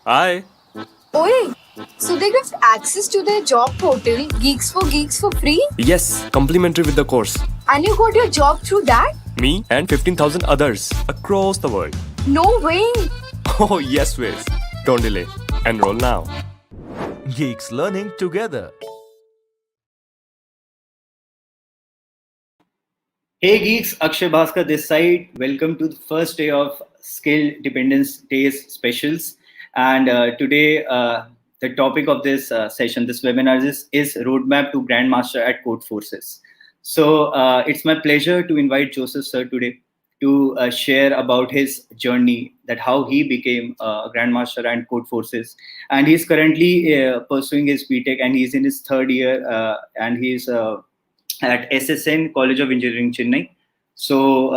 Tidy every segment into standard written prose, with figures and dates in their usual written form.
Hi. Oi, so they give access to their job portal, Geeks for Geeks, for free? Yes, complimentary with the course. And you got your job through that? Me and 15,000 others across the world. No way! Oh, yes, Wiz. Don't delay. Enroll now. Geeks learning together. Hey geeks, Akshay Bhaskar this side. Welcome to the first day of Skill Dependence Days specials. And today, the topic of this session, this webinar is Roadmap to Grandmaster at Codeforces. So it's my pleasure to invite Joseph sir today to share about his journey, that how he became a Grandmaster and Codeforces. And he's currently pursuing his BTech and he's in his third year and he's at SSN College of Engineering, Chennai. So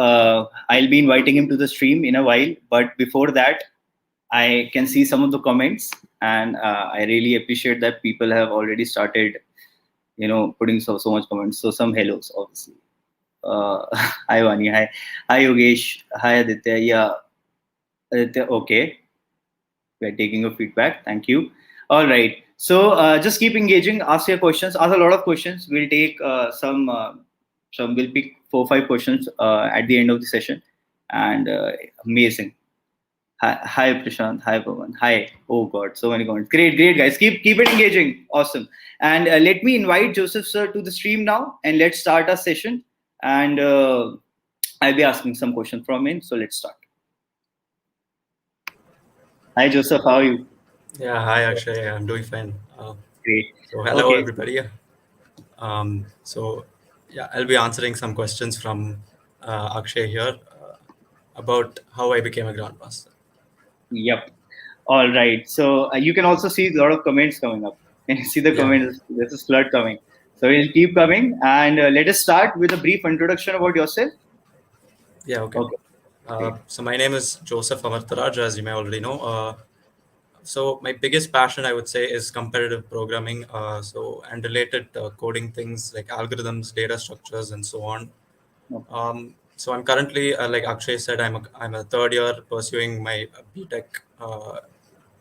I'll be inviting him to the stream in a while. But before that, I can see some of the comments, and I really appreciate that people have already started, putting so much comments. So some hellos, obviously. Hi Vani, hi Yogesh, hi Aditya. Yeah, Aditya. Okay, we're taking your feedback. Thank you. All right. So just keep engaging. Ask your questions. Ask a lot of questions. We'll take some. We'll pick 4 5 questions at the end of the session. And amazing. Hi Prashant. Hi Pawan. Hi. Oh God, so many comments. Great guys. Keep it engaging. Awesome. And let me invite Joseph sir to the stream now, and let's start our session. And I'll be asking some questions from him. So let's start. Hi Joseph. How are you? Yeah, hi Akshay, I'm doing fine. Great. So hello Okay. everybody. So yeah, I'll be answering some questions from Akshay here about how I became a grandmaster. Yep. All right. So you can also see a lot of comments coming up. Can you see the Yeah, comments? There's a flood coming. So we'll keep coming, and let us start with a brief introduction about yourself. yeah, okay. Okay. Great. So my name is Joseph Amirtharaj, as you may already know. So my biggest passion, I would say, is competitive programming. And related coding things like algorithms, data structures, and so on. Okay. So I'm currently, like Akshay said, I'm a third year pursuing my BTech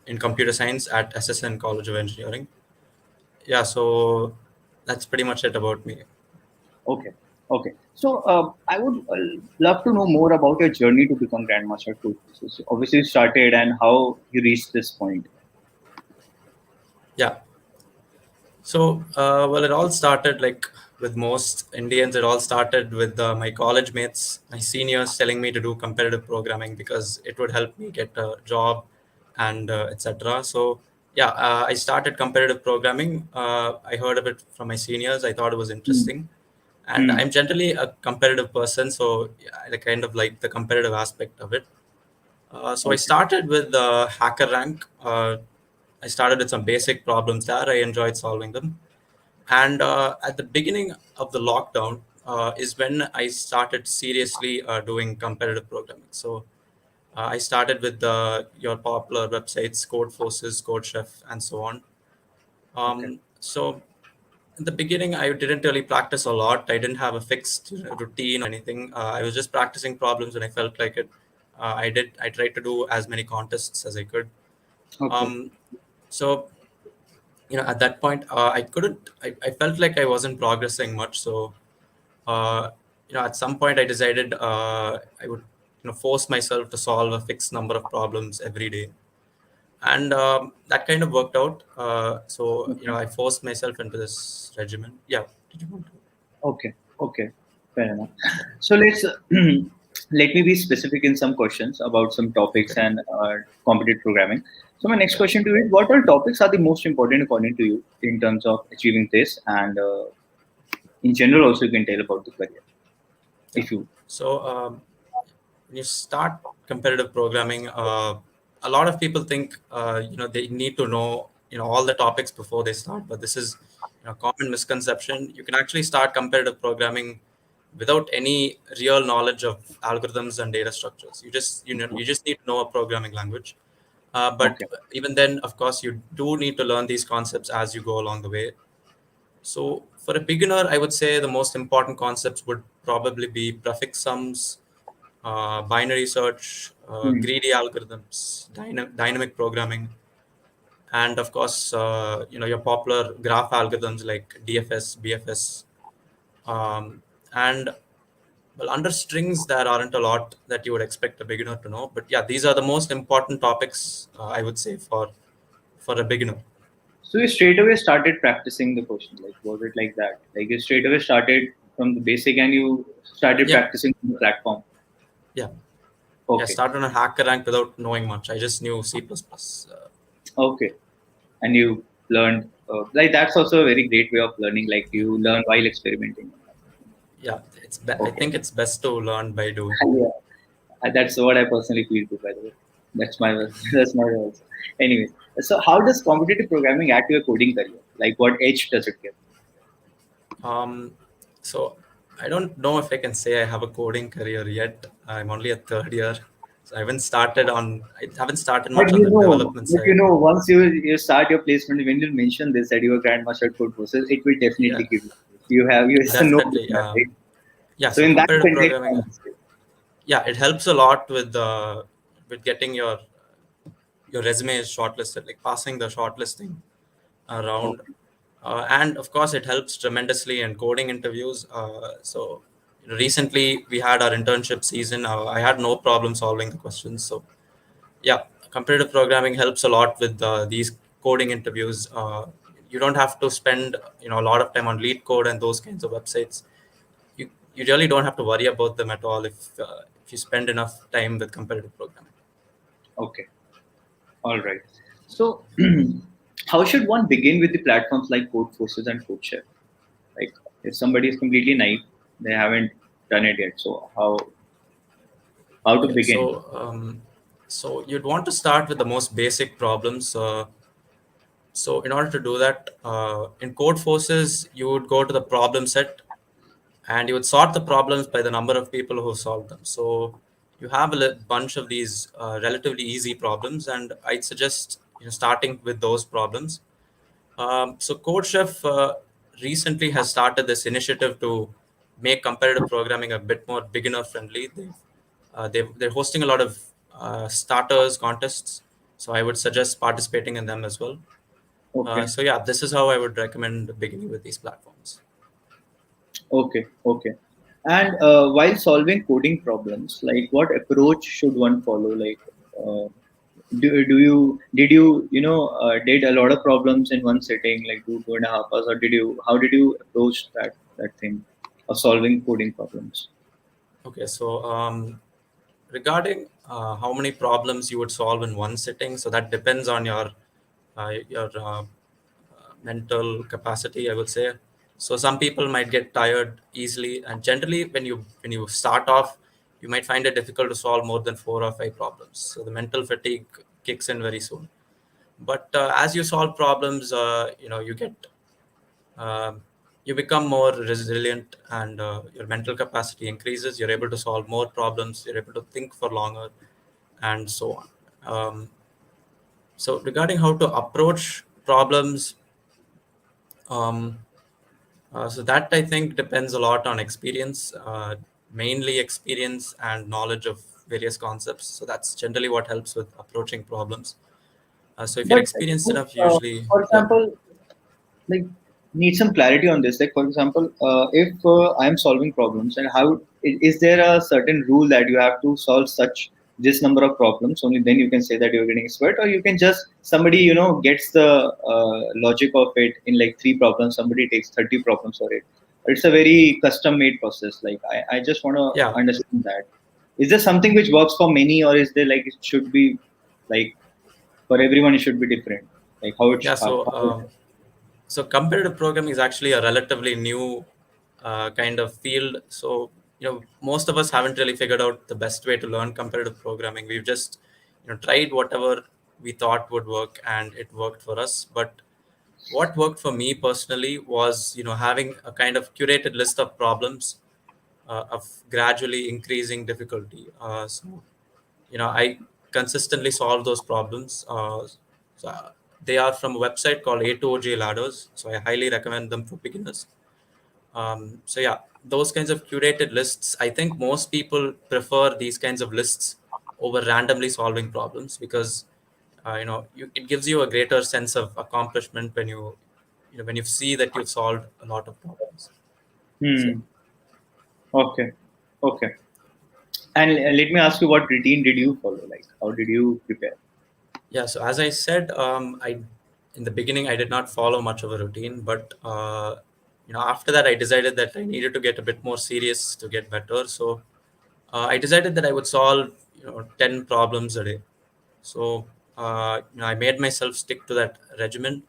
in computer science at SSN College of Engineering. Yeah, so that's pretty much it about me. Okay. Okay. So I would love to know more about your journey to become Grandmaster too. So obviously, you started and how you reached this point. Yeah. So, well, it all started like with most Indians. It all started with my college mates, my seniors, telling me to do competitive programming because it would help me get a job and etc. So, yeah, I started competitive programming. I heard of it from my seniors. I thought it was Hmm. interesting, and Hmm. I'm generally a competitive person, so yeah, I kind of like the competitive aspect of it. So I Okay. started with Hacker Rank. I started with some basic problems there. I enjoyed solving them. And at the beginning of the lockdown is when I started seriously doing competitive programming. So I started with your popular websites, Codeforces, CodeChef, and so on. Okay. So in the beginning, I didn't really practice a lot. I didn't have a fixed routine or anything. I was just practicing problems when I felt like it. I tried to do as many contests as I could. Okay. Um, so at that point, I couldn't. I felt like I wasn't progressing much. So uh, at some point, I decided I would force myself to solve a fixed number of problems every day, and that kind of worked out. So Okay. I forced myself into this regimen. Yeah. Did you want to? Okay. Okay. Fair enough. So let's let me be specific in some questions about some topics Okay. and competitive programming. So my next Yeah. question to you is: what all topics are the most important according to you in terms of achieving this, and in general also you can tell about the career Yeah. if you. So when you start competitive programming, a lot of people think they need to know all the topics before they start, but this is common misconception. You can actually start competitive programming without any real knowledge of algorithms and data structures. You just need to know a programming language. But Okay. even then, of course, you do need to learn these concepts as you go along the way. So for a beginner, I would say the most important concepts would probably be prefix sums, binary search, Hmm. greedy algorithms, dynamic programming. and of course, your popular graph algorithms like DFS, BFS, and well, under strings there aren't a lot that you would expect a beginner to know. But yeah, these are the most important topics, I would say, for a beginner. So you straight away started practicing the question. Like, was it like that? Like you straight away started from the basic and you started Yeah, practicing on the platform. yeah. I Okay. started on HackerRank without knowing much. I just knew C++. Okay. And you learned, like that's also a very great way of learning. Like Yeah, you learn while experimenting. yeah. I Okay. think it's best to learn by doing. Yeah. That's what I personally feel too, by the way. That's my that's my also. Anyways, so how does competitive programming add to your coding career? Like what edge does it give? Um, so I don't know if I can say I have a coding career yet. I'm only a third year, so I haven't started much on the development But you side. know, once you start your placement, when you mention this that you are Grandmaster Codeforces, it will Yeah, definitely give you. You have you it's a no definitely. right? Yeah, So so in that competitive context, programming, yeah, it helps a lot with getting your resume is shortlisted, like passing the shortlisting around. okay, And of course, it helps tremendously in coding interviews. So recently we had our internship season. I had no problem solving the questions. So yeah, competitive programming helps a lot with these coding interviews. You don't have to spend a lot of time on LeetCode and those kinds of websites. You really don't have to worry about them at all if you spend enough time with competitive programming. okay, all right. So how should one begin with the platforms like Codeforces and CodeShare? Like if somebody is completely naive, they haven't done it yet. So how to Okay, begin? so you'd want to start with the most basic problems. So in order to do that, in Codeforces, you would go to the problem set and you would sort the problems by the number of people who solved them. So you have a bunch of these relatively easy problems, and I'd suggest starting with those problems. So CodeChef recently has started this initiative to make competitive programming a bit more beginner friendly. They're hosting a lot of starters contests, so I would suggest participating in them as well. Okay. So yeah, this is how I would recommend beginning with these platforms. Okay, okay. And while solving coding problems, like what approach should one follow? Like, do you did a lot of problems in one sitting, like 2.5 hours, or did you how did you approach that thing of solving coding problems? Okay, so regarding how many problems you would solve in one sitting, so that depends on your mental capacity, I would say. So some people might get tired easily, and generally when you start off, you might find it difficult to solve more than 4 or 5 problems. So the mental fatigue kicks in very soon. But as you solve problems, um, you become more resilient, and your mental capacity increases. You're able to solve more problems. You're able to think for longer, and so on. So regarding how to approach problems, um, so that I think depends a lot on experience, mainly experience and knowledge of various concepts. So that's generally what helps with approaching problems. So if you're But experienced enough, usually, for yeah. example, like need some clarity on this. Like for example, if I am solving problems, and how is there a certain rule that you have to solve such this number of problems? Only then you can say that you're getting expert, or you can just somebody gets the logic of it in like 3 problems. Somebody takes 30 problems for it. It's a very custom made process. Like I just want to Yeah, understand that. Is there something which works for many, or is there like it should be like for everyone it should be different? Like how it yeah. sh- So how so competitive programming is actually a relatively new kind of field. So most of us haven't really figured out the best way to learn competitive programming. We've just tried whatever we thought would work, and it worked for us. But what worked for me personally was having a kind of curated list of problems of gradually increasing difficulty. So I consistently solve those problems. So they are from a website called A2OG Ladders. So I highly recommend them for beginners. So yeah, those kinds of curated lists. I think most people prefer these kinds of lists over randomly solving problems because it gives you a greater sense of accomplishment when when you see that you've solved a lot of problems. So Hmm. Okay. Okay. And let me ask you, what routine did you follow? Like, how did you prepare? yeah, so as I said, I in the beginning I did not follow much of a routine, but after that I decided that I needed to get a bit more serious to get better. So I decided that I would solve 10 problems a day. So I made myself stick to that regimen.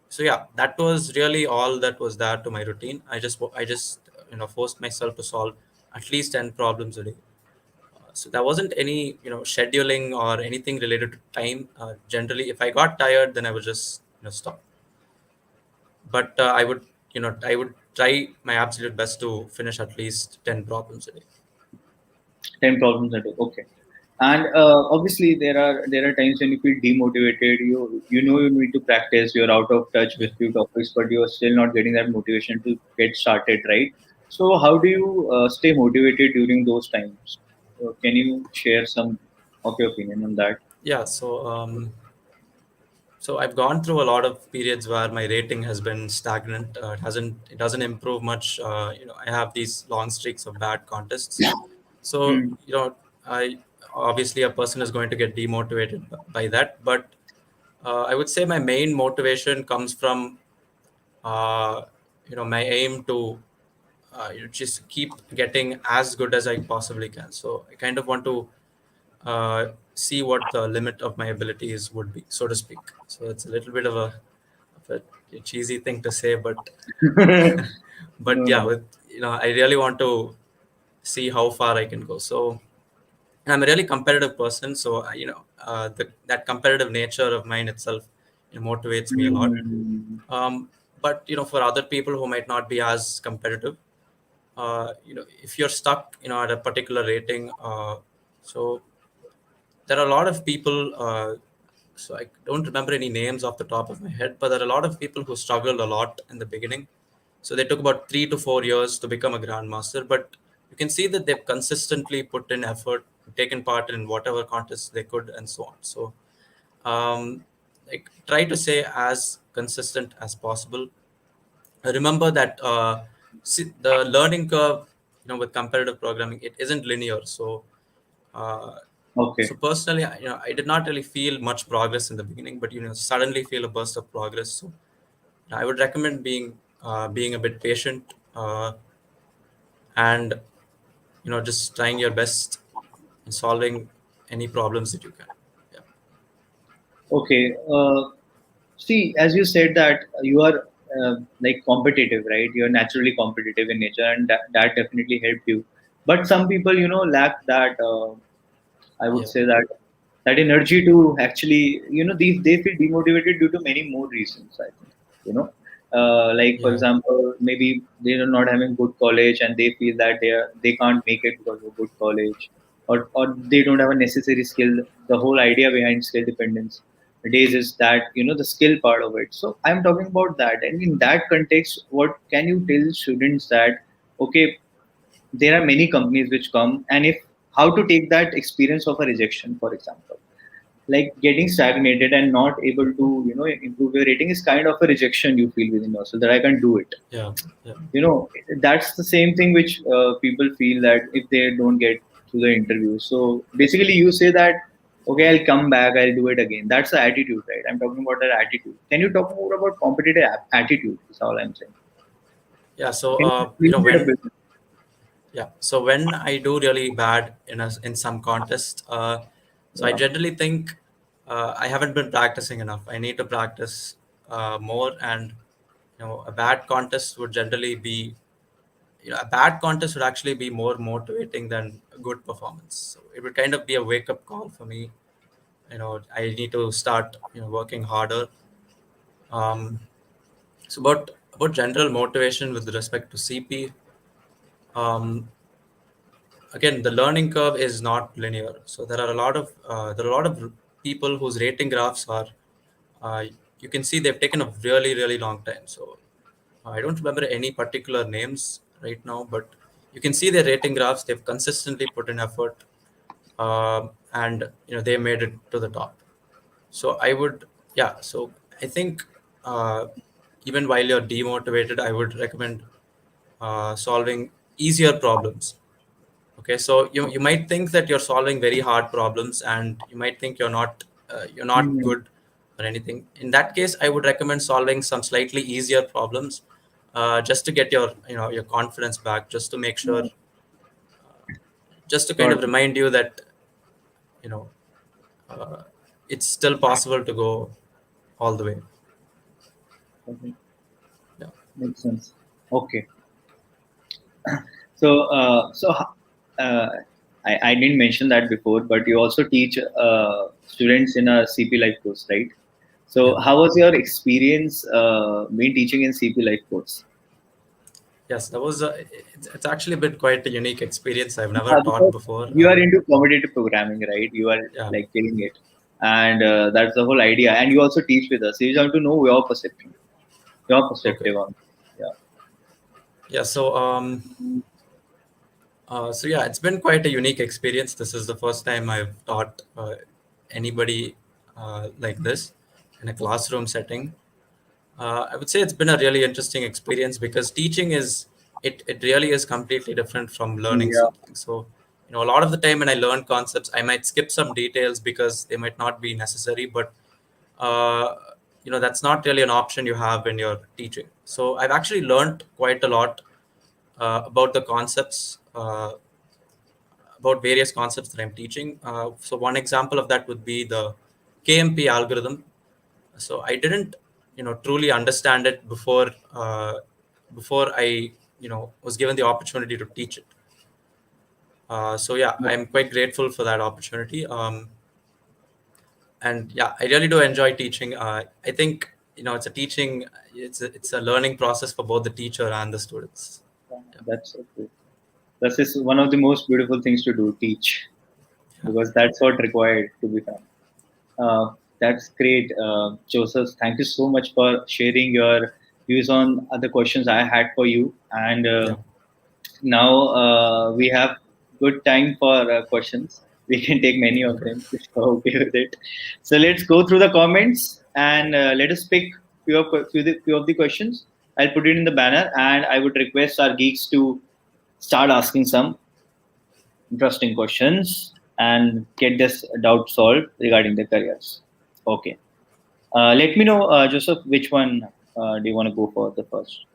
So yeah, that was really all that was there to my routine. I just forced myself to solve at least 10 problems a day. So there wasn't any scheduling or anything related to time. Generally, if I got tired, then I would just stop. But I would try my absolute best to finish at least 10 problems a day. 10 problems a day. Okay. And obviously, there are times when you feel demotivated. You know you need to practice. You're out of touch Yeah. with few topics, but you're still not getting that motivation to get started, right? So how do you stay motivated during those times? Can you share some of your opinion on that? Yeah. So I've gone through a lot of periods where my rating has been stagnant. It doesn't improve much. I have these long streaks of bad contests. So Hmm. I obviously a person is going to get demotivated by that. But I would say my main motivation comes from uh, my aim to just keep getting as good as I possibly can. So I kind of want to see what the limit of my abilities would be, so to speak. So it's a little bit of a cheesy thing to say, but but No, yeah, no. with I really want to see how far I can go. So I'm a really competitive person, so that competitive nature of mine itself motivates me a lot. Hmm. Um, but for other people who might not be as competitive, if you're stuck at a particular rating, so there are a lot of people. So I don't remember any names off the top of my head, but there are a lot of people who struggled a lot in the beginning. So they took about 3 to 4 years to become a grandmaster, but you can see that they've consistently put in effort, taken part in whatever contests they could, and so on. So, like, try to stay as consistent as possible. Remember that the learning curve, with competitive programming, it isn't linear. So, uh, Okay. so personally, I did not really feel much progress in the beginning, but suddenly feel a burst of progress. So I would recommend being a bit patient, and just trying your best in solving any problems that you can. Yeah. Okay. See, as you said that you are like competitive, right? You're naturally competitive in nature, and that definitely helped you. But some people, lack that. I would Yeah. say that energy to actually, they feel demotivated due to many more reasons. I think, like for Yeah. example, maybe they are not having good college, and they feel that they can't make it because of good college, or they don't have a necessary skill. The whole idea behind skill dependence days is that the skill part of it. So I'm talking about that, and in that context, what can you tell students that, okay, there are many companies which come, and if how to take that experience of a rejection, for example, like getting stagnated and not able to improve your rating is kind of a rejection you feel within yourself, that I can do it. Yeah. Yeah. That's the same thing which people feel that if they don't get through the interview. So basically you say that, okay, I'll come back, I'll do it again. That's the attitude, right? I'm talking about that attitude. Can you talk more about competitive attitude? Is all I'm saying. Yeah. So Can you explain it a when bit? yeah, so when I do really bad in some contest, so I Yeah. generally think I haven't been practicing enough. I need to practice more, and a bad contest would generally be a bad contest would actually be more motivating than a good performance. So it would kind of be a wake up call for me. I need to start working harder. Um, so about general motivation with respect to CP. Um, Again, the learning curve is not linear, so there are a lot of people whose rating graphs are uh, you can see they've taken a really really long time. So I don't remember any particular names right now, but you can see their rating graphs. They've consistently put in effort, and they made it to the top. So I would, so I think even while you're demotivated, I would recommend solving easier problems. Okay, so you might think that you're solving very hard problems, and you might think you're not Mhm. good or anything. In that case, I would recommend solving some slightly easier problems, just to get your confidence back, just to make sure, Yeah. just to kind Got of it. remind you that you know uh, it's still possible to go all the way. Okay. Yeah. Makes sense. Okay. So, I didn't mention that before, but you also teach students in a CP Life course, right? Yeah. So, how was your experience been teaching in CP Life course? Yes, that was it's actually been quite a unique experience. I've never taught Because before. you are into competitive programming, right? You are Yeah. like killing it, and that's the whole idea. And you also teach with us. So you have to know your perception, your Okay. perspective on. Yeah. Yeah. So yeah, it's been quite a unique experience. This is the first time I've taught anybody like this in a classroom setting. I would say it's been a really interesting experience, because teaching it really is completely different from learning Yeah. something. So a lot of the time when I learn concepts, I might skip some details because they might not be necessary, but uh, that's not really an option you have when you're teaching. So I've actually learned quite a lot about the concepts. About various concepts that I'm teaching. So one example of that would be the KMP algorithm. So I didn't, truly understand it before I, was given the opportunity to teach it. So yeah, I'm quite grateful for that opportunity. And yeah, I really do enjoy teaching. I think it's a teaching, it's a learning process for both the teacher and the students. That's so cool. This is one of the most beautiful things to do, teach, Yeah. because that's what required to be done. That's great, Joseph. Thank you so much for sharing your views on other questions I had for you. And Yeah. now we have good time for questions. We can take many of Okay. them if you're okay with it. So let's go through the comments and let us pick few of the questions. I'll put it in the banner, and I would request our geeks to start asking some interesting questions and get this doubt solved regarding their careers. Okay. Let me know, Joseph, which one do you want to go for the first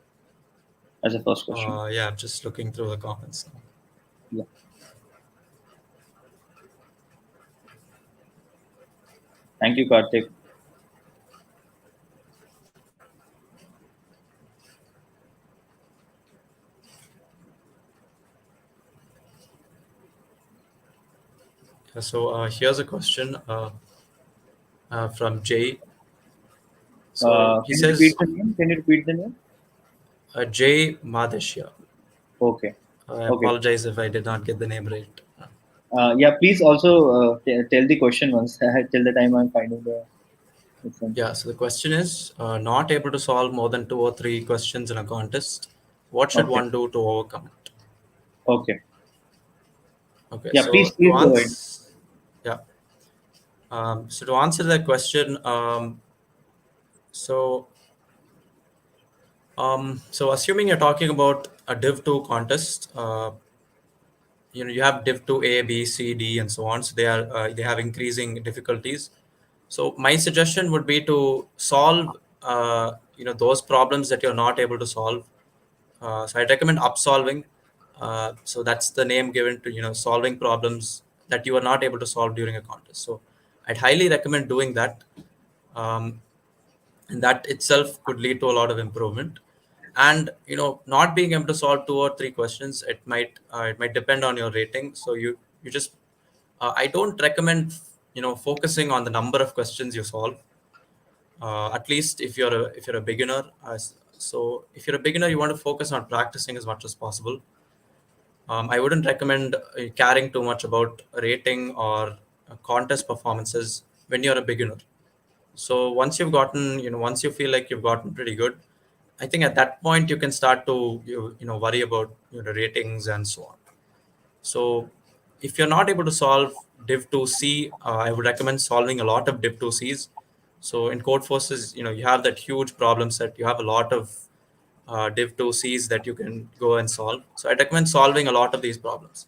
as a first question? Yeah, I'm just looking through the comments now. Yeah. Thank you, Karthik. So here's a question from Jay. So he Can you repeat says, the name? Can you repeat the name? Jay Madheshya. Okay. I Okay. apologize if I did not get the name right. Yeah. Please also tell the question once till the time I'm finding the. Yeah, so the question is, not able to solve more than 2 or 3 questions in a contest. What should Okay. one do to overcome it? Okay. Okay, Yeah. so Please go ahead. yeah, so to answer that question, so so assuming you're talking about a Div 2 contest, you have Div 2 A, B, C, D, and so on. So they have increasing difficulties. So my suggestion would be to solve those problems that you're not able to solve. So I'd recommend upsolving. So that's the name given to solving problems that you are not able to solve during a contest. So I'd highly recommend doing that. Um, and that itself could lead to a lot of improvement. And not being able to solve 2 or 3 questions, it might depend on your rating. So you just I don't recommend focusing on the number of questions you solve, at least if you're a beginner. So if you're a beginner, you want to focus on practicing as much as possible. I wouldn't recommend caring too much about rating or contest performances when you're a beginner. So once you feel like you've gotten pretty good, I think at that point you can start to worry about ratings and so on. So if you're not able to solve div2c, I would recommend solving a lot of div2cs. So in Codeforces, you have that huge problem set. You have a lot of div2cs that you can go and solve. So I recommend solving a lot of these problems.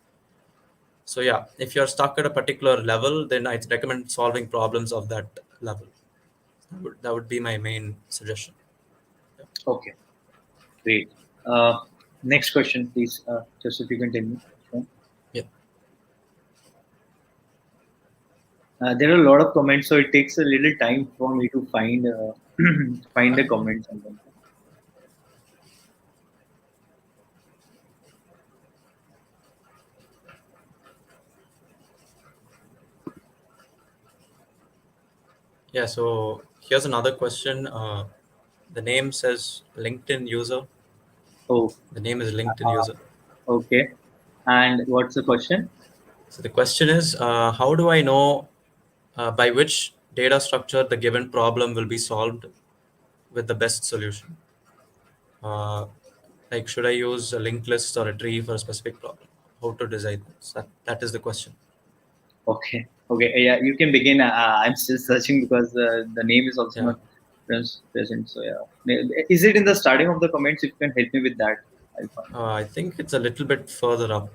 So yeah, if you're stuck at a particular level, then I'd recommend solving problems of that level. That would be my main suggestion. Okay, great. Next question, please. Just if you can tell me. Okay. Yeah. There are a lot of comments, so it takes a little time for me to find find the comments. And then. Yeah, so here's another question. The name says LinkedIn user. Oh, The name is LinkedIn user. okay. And what's the question? So the question is, how do I know by which data structure the given problem will be solved with the best solution? Like, should I use a linked list or a tree for a specific problem? How to decide this? That is the question. Okay, okay. Yeah, you can begin. I'm still searching because the name is also Yeah. not present. So yeah, is it in the starting of the comments? If you can help me with that, I'll find. I think it's a little bit further up.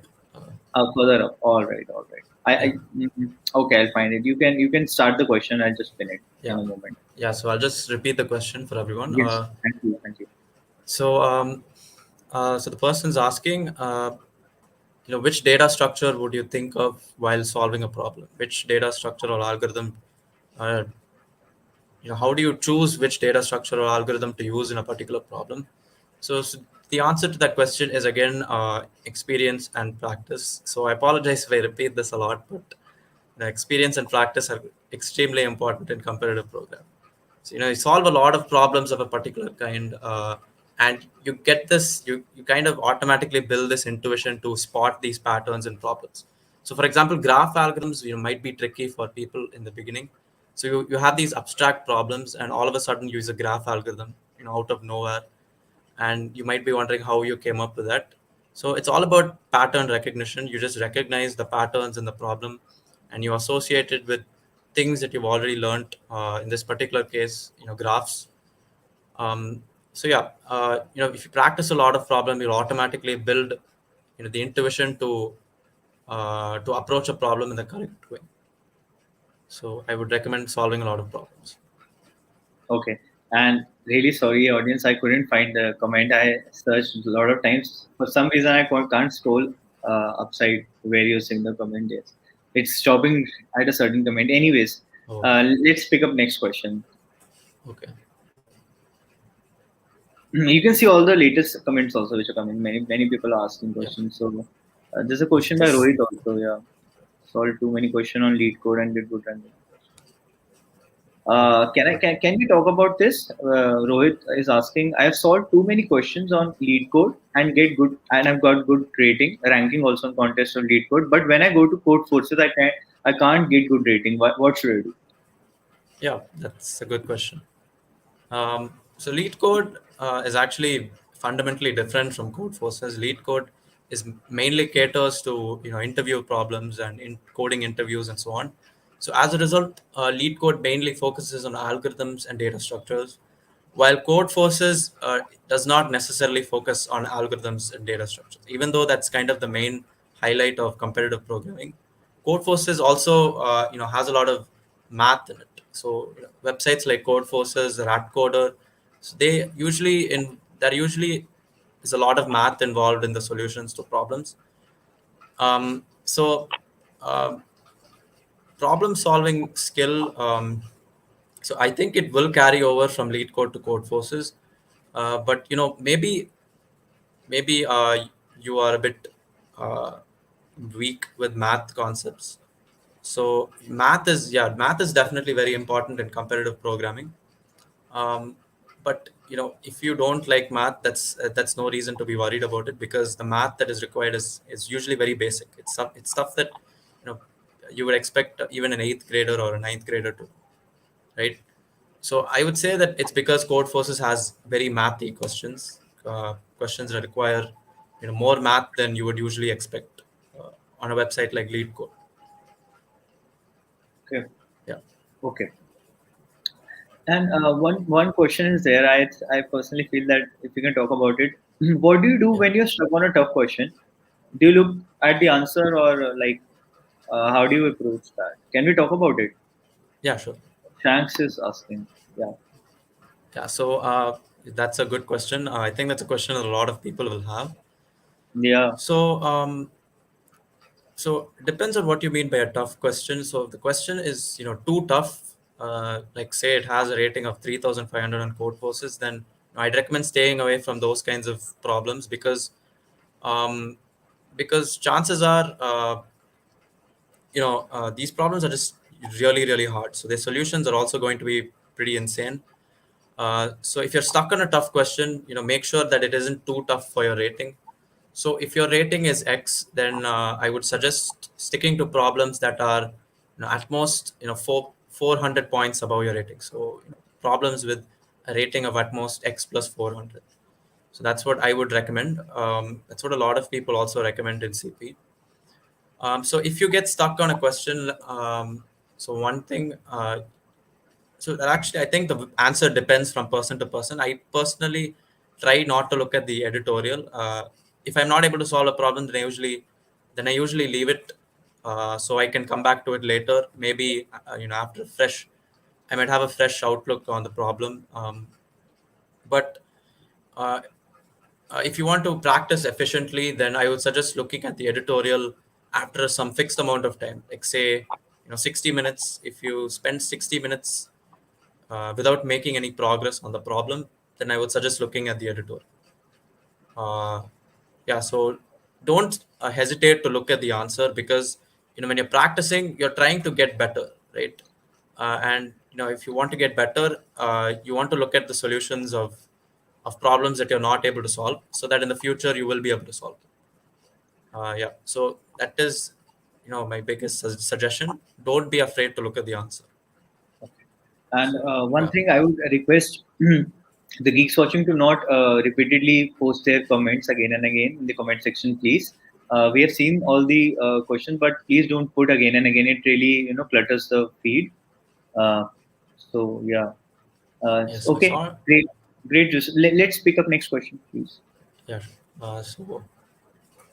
Uh, Further up. All right, all right. yeah. Okay, I'll find it. You can start the question. I'll just pin it in Yeah. a moment. Yeah. So I'll just repeat the question for everyone. Yes, thank you, thank you. So the person's asking, which data structure would you think of while solving a problem? Which data structure or algorithm, uh, how do you choose which data structure or algorithm to use in a particular problem? So the answer to that question is again experience and practice. So I apologize if I repeat this a lot, but the experience and practice are extremely important in competitive programming. So you solve a lot of problems of a particular kind, and you get this. You kind of automatically build this intuition to spot these patterns in problems. So for example, graph algorithms might be tricky for people in the beginning. So you have these abstract problems, and all of a sudden you use a graph algorithm, out of nowhere, and you might be wondering how you came up with that. So it's all about pattern recognition. You just recognize the patterns in the problem, and you associate it with things that you've already learned. In this particular case, graphs. So yeah, if you practice a lot of problem, you'll automatically build, the intuition to approach a problem in the correct way. So I would recommend solving a lot of problems. Okay, and really sorry, audience, I couldn't find the comment. I searched a lot of times. For some reason, I can't scroll upside where you're saying the comment is. It's stopping at a certain comment. Anyways, Oh, let's pick up next question. okay. You can see all the latest comments also which are coming. Many people are asking Yeah. questions. So there's a question by This. Rohit also. Yeah, solved too many questions on LeetCode and did good running. Can we talk about this? Rohit is asking. I have solved too many questions on LeetCode and get good, and I've got good rating, ranking also on contest on LeetCode. But when I go to Codeforces, I can't get good rating. What should I do? Yeah, that's a good question. So LeetCode is actually fundamentally different from Codeforces. LeetCode is mainly caters to interview problems and in coding interviews and so on. So as a result, LeetCode mainly focuses on algorithms and data structures, while Codeforces does not necessarily focus on algorithms and data structures. Even though that's kind of the main highlight of competitive programming, Codeforces also has a lot of math in it. So websites like Codeforces, Ratcoder, so there usually is a lot of math involved in the solutions to problems. So problem solving skill. So I think it will carry over from LeetCode to Codeforces, but maybe you are a bit uh, weak with math concepts. So math is definitely very important in competitive programming. Um, but if you don't like math, that's no reason to be worried about it, because the math that is required is usually very basic. It's stuff that you would expect even an eighth grader or a ninth grader to, right? So I would say that it's because Codeforces has very mathy questions that require more math than you would usually expect on a website like LeetCode. Okay. Yeah. Okay. And one question is there. I personally feel that if you can talk about it, what do you do Yeah. when you're stuck on a tough question? Do you look at the answer, or like how do you approach that? Can we talk about it? Yeah, sure. Shanks is asking. Yeah. Yeah. So that's a good question. I think that's a question that a lot of people will have. Yeah. So it depends on what you mean by a tough question. So if the question is, too tough, like say it has a rating of 3,500 on Codeforces, then I'd recommend staying away from those kinds of problems um, because chances are, these problems are just really, really hard. So their solutions are also going to be pretty insane. So if you're stuck on a tough question, make sure that it isn't too tough for your rating. So if your rating is X, then I would suggest sticking to problems that are, at most, 400 points above your rating. So problems with a rating of at most X plus 400. So that's what I would recommend. That's what a lot of people also recommend in CP. So if you get stuck on a question, so one thing, so that actually, I think the answer depends from person to person. I personally try not to look at the editorial. If I'm not able to solve a problem, then I usually leave it, so I can come back to it later. Maybe after I might have a fresh outlook on the problem. But uh, if you want to practice efficiently, then I would suggest looking at the editorial after some fixed amount of time, like say 60 minutes. If you spend 60 minutes without making any progress on the problem, then I would suggest looking at the editor. Uh, yeah, so don't hesitate to look at the answer, because when you're practicing, you're trying to get better, right? And if you want to get better, you want to look at the solutions of problems that you're not able to solve, so that in the future you will be able to solve them. Yeah, so that is my biggest suggestion. Don't be afraid to look at the answer. Okay. And So one yeah. thing I would request the geeks watching to not repeatedly post their comments again and again in the comment section, please. We have seen all the questions, but please don't put again and again. It really clutters the feed. Uh, so yeah. Yes, we Okay. saw. Great. Great. Let's pick up next question, please. Yeah. So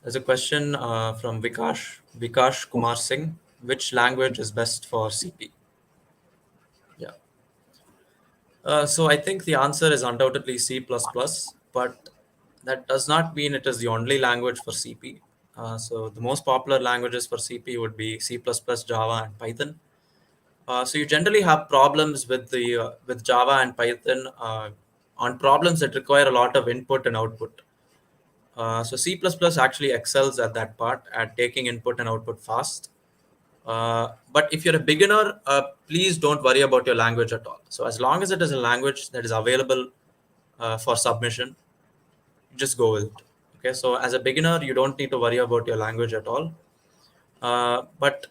there's a question from Vikash Kumar Singh. Which language is best for CP? Yeah. So I think the answer is undoubtedly C++, but that does not mean it is the only language for CP. So the most popular languages for CP would be C++, Java, and Python. So you generally have problems with Java and Python on problems that require a lot of input and output. So C++ actually excels at that part, at taking input and output fast. But if you're a beginner, please don't worry about your language at all. So as long as it is a language that is available for submission, just go with it. Okay, so as a beginner, you don't need to worry about your language at all. But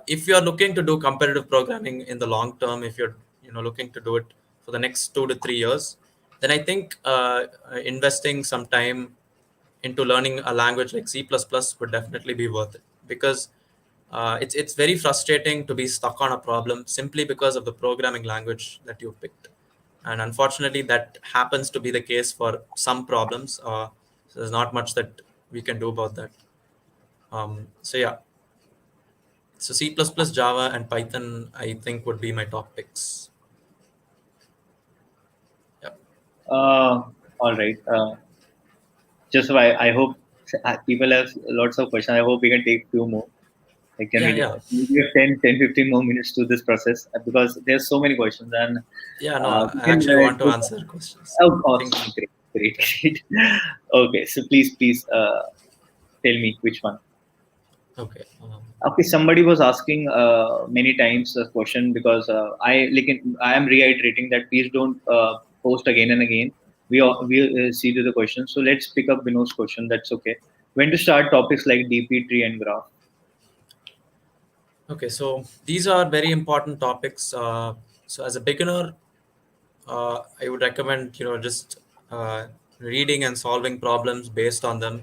if you're looking to do competitive programming in the long term, if you're looking to do it for the next 2 to 3 years, then I think investing some time into learning a language like C++ would definitely be worth it, because it's very frustrating to be stuck on a problem simply because of the programming language that you picked. And unfortunately, that happens to be the case for some problems. So there's not much that we can do about that. So yeah, so C++, Java, and Python, I think, would be my top picks. Yeah. Uh, all right. Just so I hope people have lots of questions. I hope we can take few more. Like, can Yeah, we yeah. give 10, 15 more minutes to this process? Because there's so many questions, and Yeah, no, we I can actually want to do. answer questions. Oh, I think, awesome. Great, great, great. Okay, so please tell me which one. okay. Okay, somebody was asking many times a question, because I am reiterating that please don't post again and again. We see to the question. So let's pick up Vinod's question. That's okay. When to start topics like DP, tree, and graph? Okay, so these are very important topics. So as a beginner, I would recommend just reading and solving problems based on them.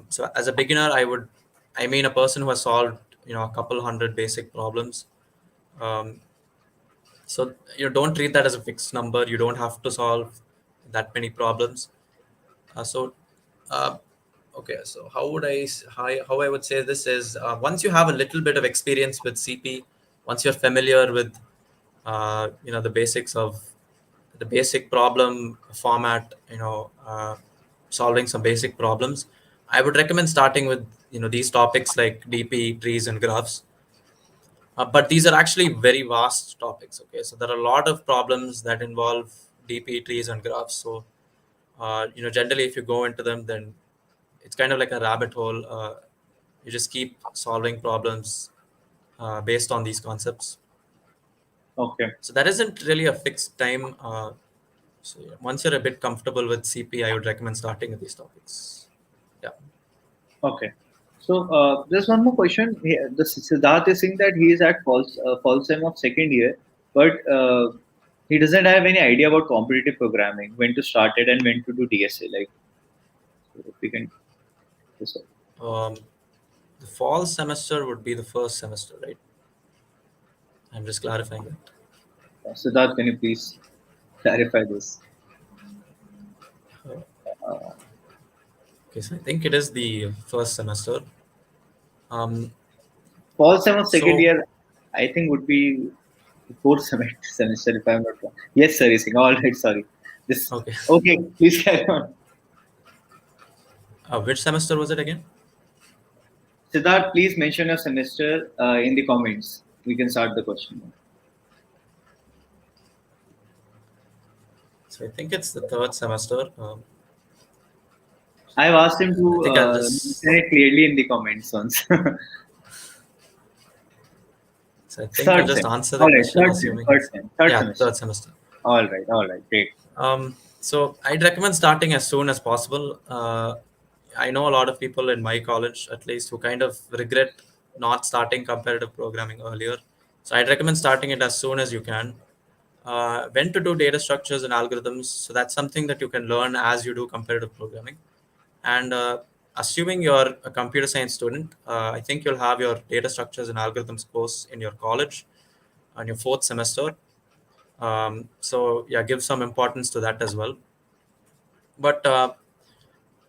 So as a beginner, I mean a person who has solved a couple hundred basic problems. So you don't treat that as a fixed number. You don't have to solve that many problems. So okay, so how I would say this is, once you have a little bit of experience with CP, once you're familiar with the basics of the basic problem format, solving some basic problems, I would recommend starting with these topics like DP, trees, and graphs. But these are actually very vast topics. Okay, so there are a lot of problems that involve DP, trees, and graphs. So generally, if you go into them, then it's kind of like a rabbit hole. You just keep solving problems based on these concepts. Okay. So that isn't really a fixed time. So yeah, once you're a bit comfortable with CP, I would recommend starting with these topics. Yeah. Okay. So there's one more question. The Siddharth is saying that he is at fall sem of second year, but he doesn't have any idea about competitive programming, when to start it and when to do DSA. Like, so if we can. Decide. The fall semester would be the first semester, right? I'm just clarifying that. Siddharth, can you please clarify this? Okay, so I think it is the first semester. Fall sem of second So year, I think would be the fourth semester, if I'm not wrong. Yes, sir. He's saying, all right, sorry. This. okay, Okay, please carry on. which semester was it again? Siddharth, please mention your semester in the comments. We can start the question. So I think it's the third semester. I've asked him I to think I'll mention just. it clearly in the comments once. So I think I'll Third just sem. answer the All right, question assuming it's third yeah, semester. third semester. All right, great. So I'd recommend starting as soon as possible. I know a lot of people in my college, at least, who kind of regret not starting competitive programming earlier. So I'd recommend starting it as soon as you can. When to do data structures and algorithms. So that's something that you can learn as you do competitive programming. And assuming you're a computer science student, I think you'll have your data structures and algorithms course in your college on your fourth semester. So yeah, give some importance to that as well. But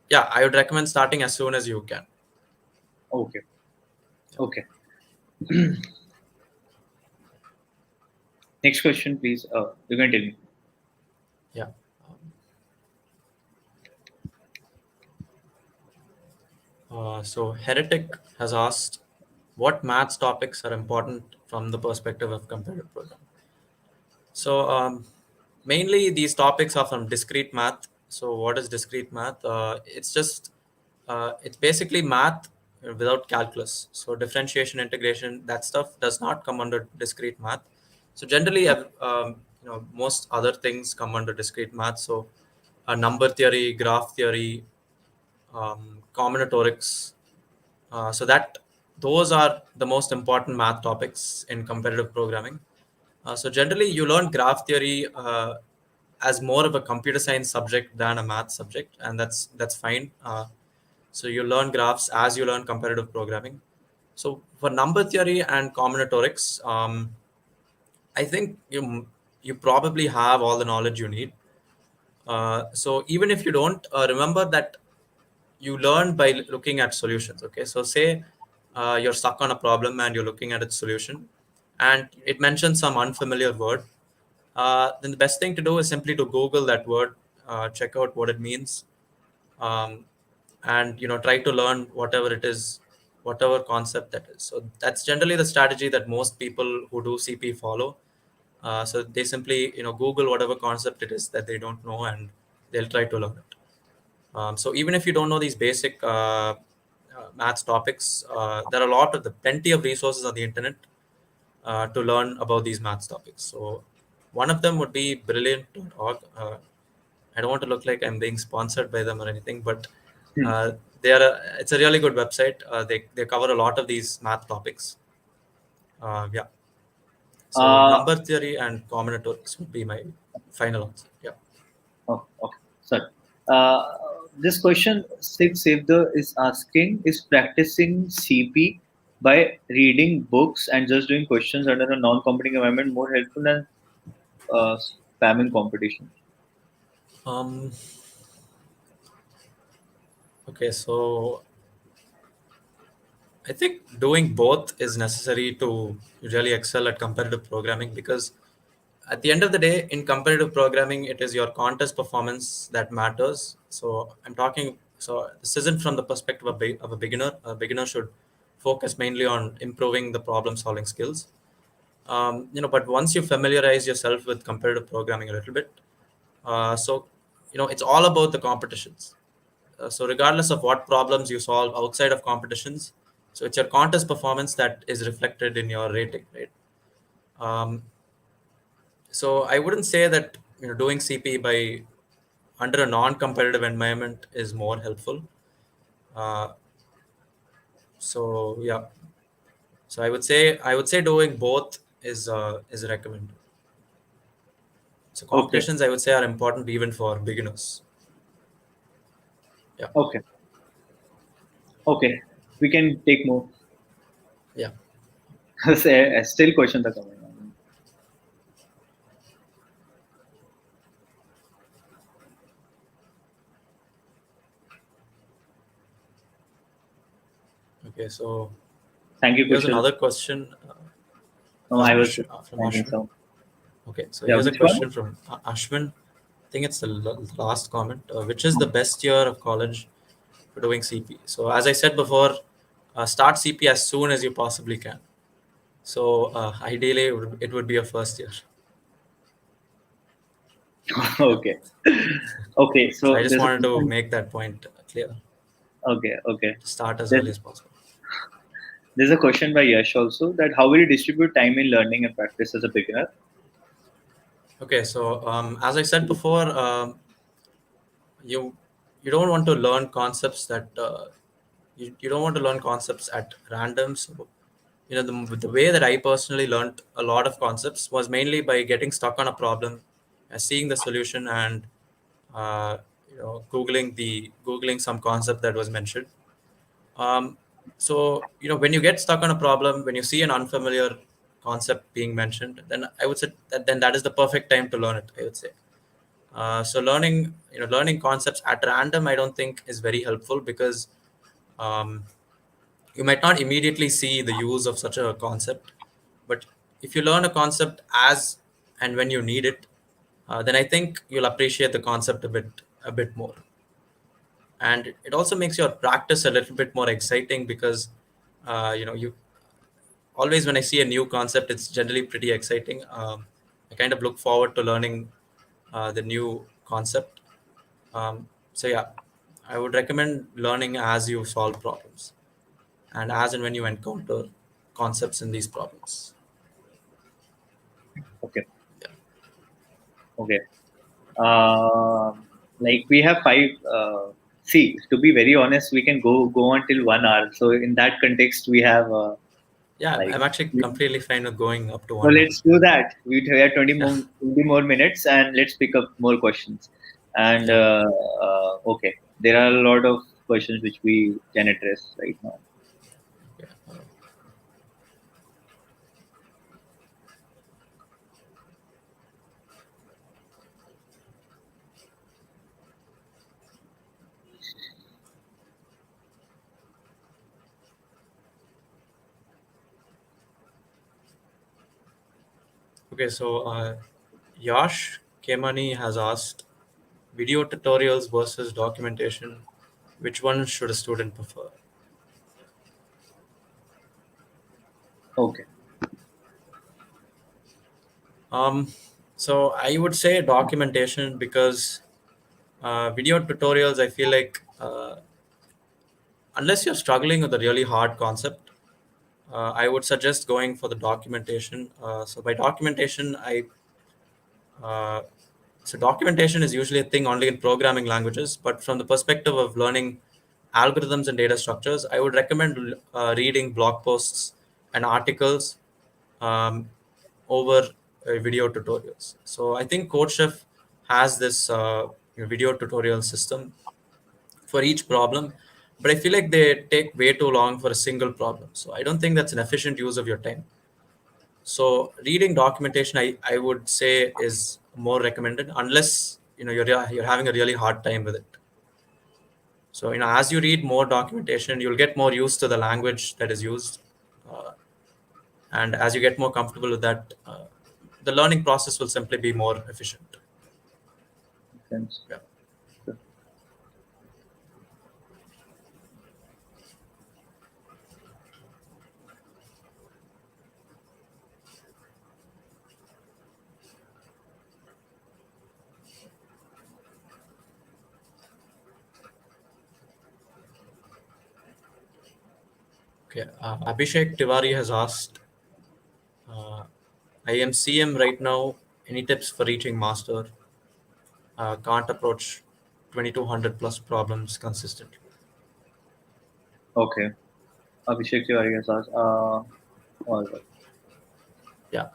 yeah, I would recommend starting as soon as you can. Okay. Okay. Next question, please. You can tell me. Yeah. So Heretic has asked, what maths topics are important from the perspective of competitive programming? So mainly these topics are from discrete math. So what is discrete math? It's basically math without calculus. So differentiation, integration, that stuff does not come under discrete math. So generally, most other things come under discrete math. So number theory, graph theory, combinatorics. So that those are the most important math topics in competitive programming. So generally, you learn graph theory as more of a computer science subject than a math subject, and that's fine. So you learn graphs as you learn competitive programming. So for number theory and combinatorics, I think you probably have all the knowledge you need. So even if you don't, remember that you learn by looking at solutions. Okay, so say you're stuck on a problem and you're looking at its solution, and it mentions some unfamiliar word. Then the best thing to do is simply to Google that word, check out what it means, um, and try to learn whatever it is, whatever concept that is. So that's generally the strategy that most people who do CP follow. So they simply Google whatever concept it is that they don't know, and they'll try to learn it. So even if you don't know these basic maths topics, there are plenty of resources on the internet to learn about these maths topics. So one of them would be brilliant.org. I don't want to look like I'm being sponsored by them or anything, but it's a really good website. They cover a lot of these math topics. Yeah. So Uh, number theory and combinatorics would be my final answer. Yeah. oh, okay. Sorry. This question, Save the is asking, is practicing CP By reading books and just doing questions under a non-competing environment more helpful than spamming competition? Um, okay, so I think doing both is necessary to really excel at competitive programming, because at the end of the day, in competitive programming, it is your contest performance that matters. So I'm talking, so this isn't from the perspective of a beginner. A beginner should focus mainly on improving the problem solving skills. But once you familiarize yourself with competitive programming a little bit, it's all about the competitions. So regardless of what problems you solve outside of competitions, so it's your contest performance that is reflected in your rating, right? Um, so I wouldn't say that doing CP by under a non-competitive environment is more helpful. Uh, so yeah, so I would say doing both is recommended. So Okay. competitions, I would say, are important even for beginners. Yeah, Okay. Okay. We can take more. yeah. Still questions are coming. Okay, so Thank you, here's Kushal. another question No, I from was from thanking Ashwin. some. Okay, so Yeah, here's a which one? question from Ashwin. I think it's the last comment. Which is the best year of college for doing CP? So as I said before, start CP as soon as you possibly can. So ideally, it would be your first year. Yeah. Okay. Okay. So I So just there's a wanted to question. make that point clear. Okay. Okay. Start as There's, early as possible. there's a question by Yash also, that how will you distribute time in learning and practice as a beginner? Okay, so as I said before, you you don't want to learn concepts that you don't want to learn concepts at random. So the way that I personally learned a lot of concepts was mainly by getting stuck on a problem, seeing the solution, and googling some concept that was mentioned. So when you get stuck on a problem, when you see an unfamiliar concept being mentioned, then I would say that is the perfect time to learn it, I would say. So learning concepts at random, I don't think is very helpful, because um, you might not immediately see the use of such a concept. But if you learn a concept as and when you need it, then I think you'll appreciate the concept a bit more. And it also makes your practice a little bit more exciting, because you always, when I see a new concept, it's generally pretty exciting. I kind of look forward to learning the new concept. So yeah, I would recommend learning as you solve problems and as and when you encounter concepts in these problems. Okay. Yeah. Okay. Like we have five. See, to be very honest, we can go until 1 hour. So in that context, we have Yeah, I'm, like. I'm actually completely fine with going up to So 1 hour. let's do that. We have Yeah. 20 more minutes, and let's pick up more questions. And Yeah. okay, there are a lot of questions which we can address right now. Yeah. Okay, so Yash Kemani has asked, video tutorials versus documentation, which one should a student prefer? Okay. Um, so I would say documentation, because video tutorials, I feel like unless you're struggling with a really hard concept, I would suggest going for the documentation. So by documentation, uh, documentation is usually a thing only in programming languages, but from the perspective of learning algorithms and data structures, I would recommend reading blog posts and articles um, over video tutorials. So I think CodeChef has this video tutorial system for each problem, but I feel like they take way too long for a single problem. So I don't think that's an efficient use of your time. So reading documentation, I would say, is more recommended unless you're having a really hard time with it. So as you read more documentation, you'll get more used to the language that is used, uh, and as you get more comfortable with that, the learning process will simply be more efficient. Makes sense. Yeah. Sure. Okay. Abhishek Tiwari has asked, uh, I am CM right now. Any tips for reaching master? Can't approach 2200 plus problems consistently. Okay. Abhishek Tiwari has asked. All right. Yeah.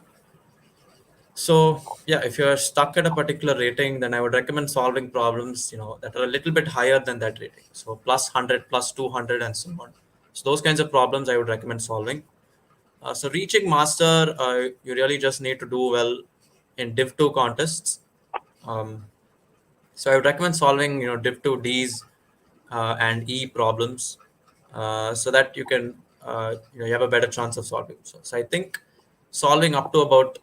So yeah, if you're stuck at a particular rating, then I would recommend solving problems, that are a little bit higher than that rating. So plus 100, plus 200, and so on. So those kinds of problems I would recommend solving. So reaching master, you really just need to do well in Div 2 contests. Um, so I would recommend solving, Div 2 Ds and E problems, so that you have a better chance of solving. So I think solving up to about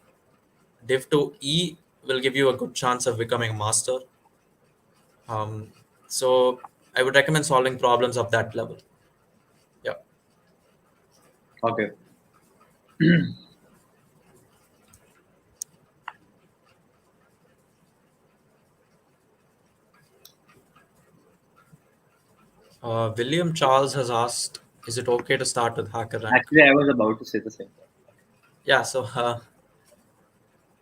Div 2 E will give you a good chance of becoming a master. So I would recommend solving problems of that level. Yeah. Okay. William Charles has asked, is it okay to start with HackerRank? Actually, I was about to say the same thing. Yeah. So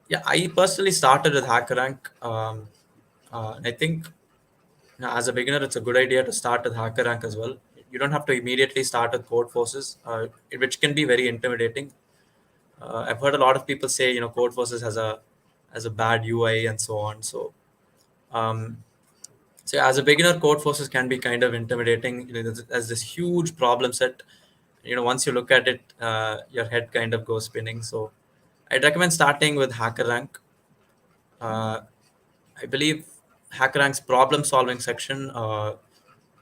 yeah, I personally started with HackerRank. And I think as a beginner, it's a good idea to start with HackerRank as well. You don't have to immediately start with Codeforces, which can be very intimidating. I've heard a lot of people say, Codeforces has a bad UI and so on. Um, so as a beginner, Codeforces can be kind of intimidating. There's this huge problem set. Once you look at it, your head kind of goes spinning. So I'd recommend starting with HackerRank. Uh, I believe HackerRank's problem-solving section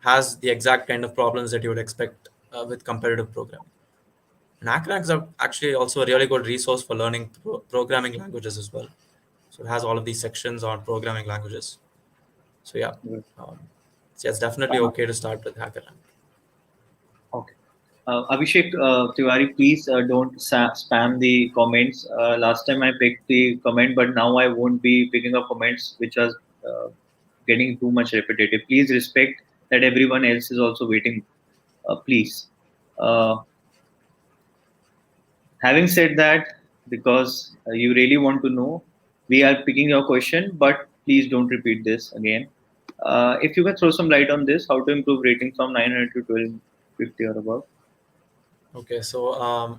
has the exact kind of problems that you would expect with competitive programming. And HackerRank is actually also a really good resource for learning programming languages as well. So it has all of these sections on programming languages. So yeah, Good. so it's definitely Uh, okay to start with HackerRank. okay. Abhishek Tiwari, please don't spam the comments. Last time I picked the comment, but now I won't be picking up comments which are uh, getting too much repetitive. Please respect that everyone else is also waiting. Please. Uh, Having said that, because you really want to know, we are picking your question, but please don't repeat this again. If you can throw some light on this, how to improve rating from 900 to 1250 or above. Okay, so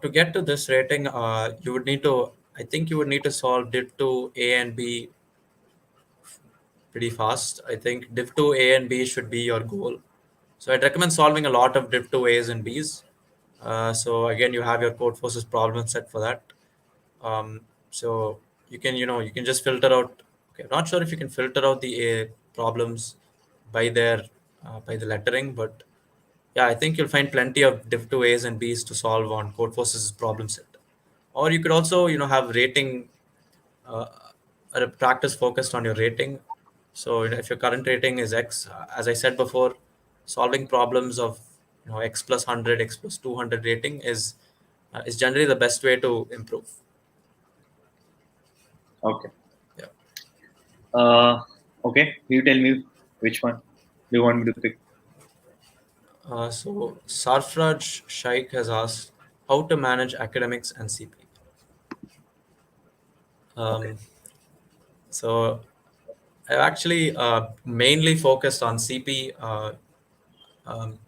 to get to this rating, you would need to, I think you would need to solve div 2 A and B pretty fast. I think div 2 A and B should be your goal. So I'd recommend solving a lot of div 2 A's and B's. So again, you have your Codeforces problem set for that. So you can just filter out. Okay, I'm not sure if you can filter out the A problems by their by the lettering, but yeah, I think you'll find plenty of div 2 A's and B's to solve on Codeforces problem set. Or you could also have rating, uh, a practice focused on your rating. So if your current rating is X, as I said before, solving problems of X plus 100, X plus 200 rating is generally the best way to improve. Okay. Yeah. Okay. You tell me which one do you want me to pick. So Sarfraj Shaikh has asked how to manage academics and CP. Okay. Um, so I actually mainly focused on CP. Um,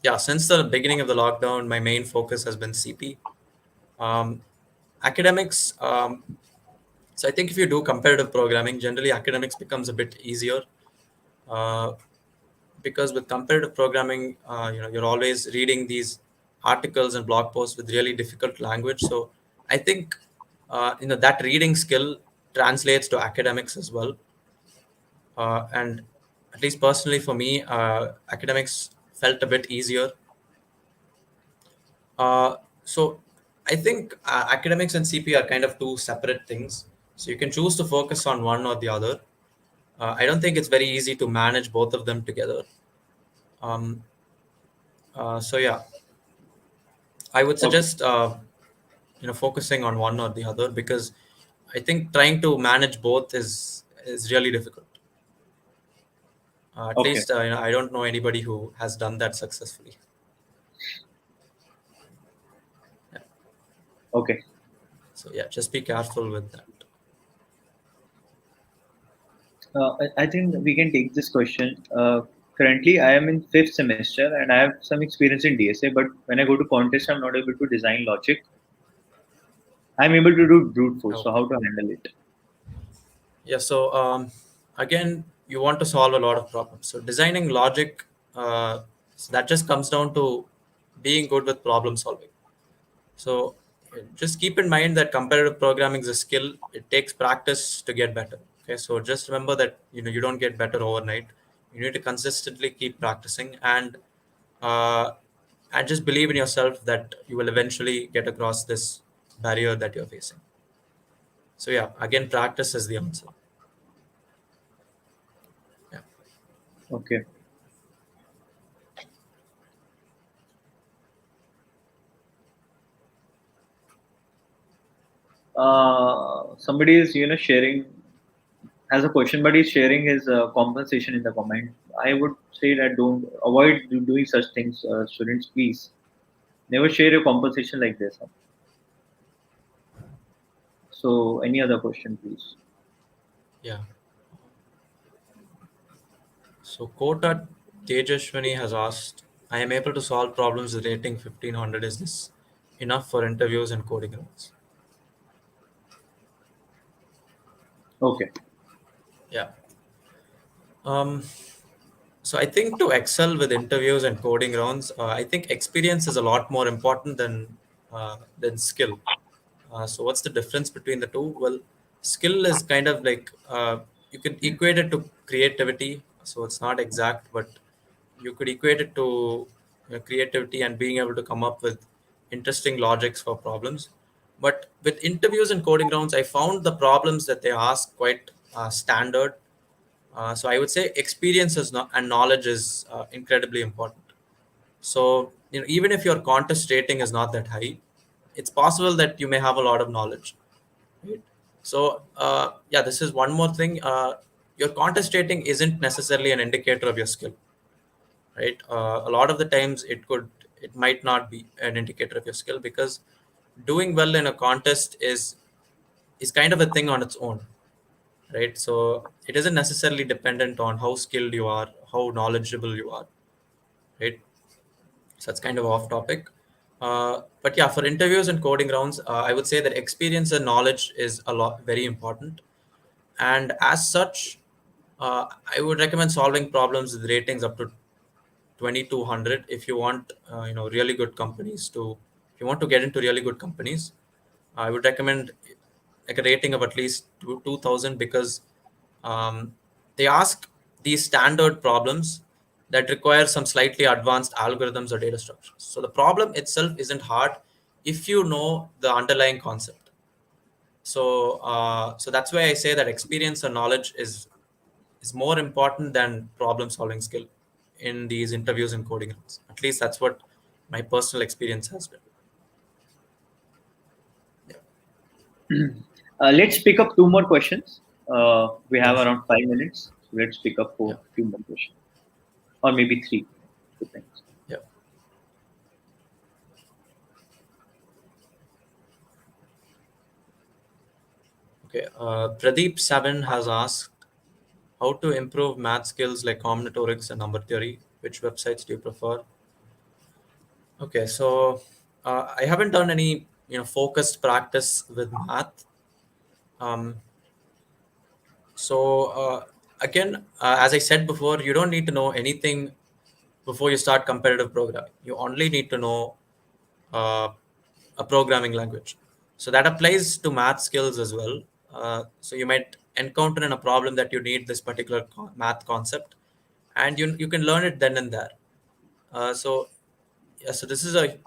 yeah, since the beginning of the lockdown, my main focus has been CP. Um, Academics. So I think if you do competitive programming, generally academics becomes a bit easier. Uh, because with competitive programming, you're always reading these articles and blog posts with really difficult language. So I think that reading skill translates to academics as well. And at least personally for me, academics felt a bit easier. So I think academics and CP are kind of two separate things. So you can choose to focus on one or the other. I don't think it's very easy to manage both of them together. Um, so yeah, I would Okay. suggest focusing on one or the other, because I think trying to manage both is really difficult. At Okay. least I don't know anybody who has done that successfully. Okay. So yeah, just be careful with that. I think we can take this question. Currently, I am in fifth semester and I have some experience in DSA, but when I go to contest, I'm not able to design logic. I'm able to do brute force. So Okay. how to handle it? Yeah. So again, you want to solve a lot of problems. So designing logic, so that just comes down to being good with problem solving. So just keep in mind that competitive programming is a skill. It takes practice to get better. Okay. So just remember that you don't get better overnight. You need to consistently keep practicing, uh, and just believe in yourself that you will eventually get across this barrier that you're facing. So yeah, again, practice is the answer. Yeah. Okay. Somebody is sharing has a question, but he's sharing his compensation in the comment. I would say that don't avoid doing such things, students. Please never share your compensation like this. So, any other question, please? Yeah. So Kota Tejashwani has asked, I am able to solve problems with rating 1500. Is this enough for interviews and coding rounds? Okay. Yeah. Um, so I think to excel with interviews and coding rounds, I think experience is a lot more important than skill. So what's the difference between the two? Well, skill is kind of like you can equate it to creativity. So it's not exact, but you could equate it to creativity and being able to come up with interesting logics for problems. But with interviews and coding rounds, I found the problems that they ask quite standard. So I would say experience is not, and knowledge is incredibly important. So even if your contest rating is not that high, it's possible that you may have a lot of knowledge. Right? So yeah, this is one more thing. Your contest rating isn't necessarily an indicator of your skill, right? A lot of the times it might not be an indicator of your skill, because doing well in a contest is kind of a thing on its own, right? So it isn't necessarily dependent on how skilled you are, how knowledgeable you are, right? So that's kind of off topic. But yeah, for interviews and coding rounds, I would say that experience and knowledge is a lot very important. And as such, I would recommend solving problems with ratings up to 2200 if you want really good companies to if you want to get into really good companies. I would recommend like a rating of at least 2000, because they ask these standard problems that require some slightly advanced algorithms or data structures. So the problem itself isn't hard if you know the underlying concept. So that's why I say that experience and knowledge is more important than problem solving skill in these interviews and coding rounds. At least that's what my personal experience has been. Let's pick up two more questions. We Yeah, have sure. around 5 minutes. So let's pick up Yeah, for a few more questions, or maybe three. Depends. yeah. Okay. Pradeep Seven has asked how to improve math skills like combinatorics and number theory. Which websites do you prefer? Okay, so I haven't done any focused practice with math. Um, so again, as I said before, you don't need to know anything before you start competitive programming. You only need to know uh, a programming language. So that applies to math skills as well. So you might encounter in a problem that you need this particular math concept, and you can learn it then and there. So yeah, so this is a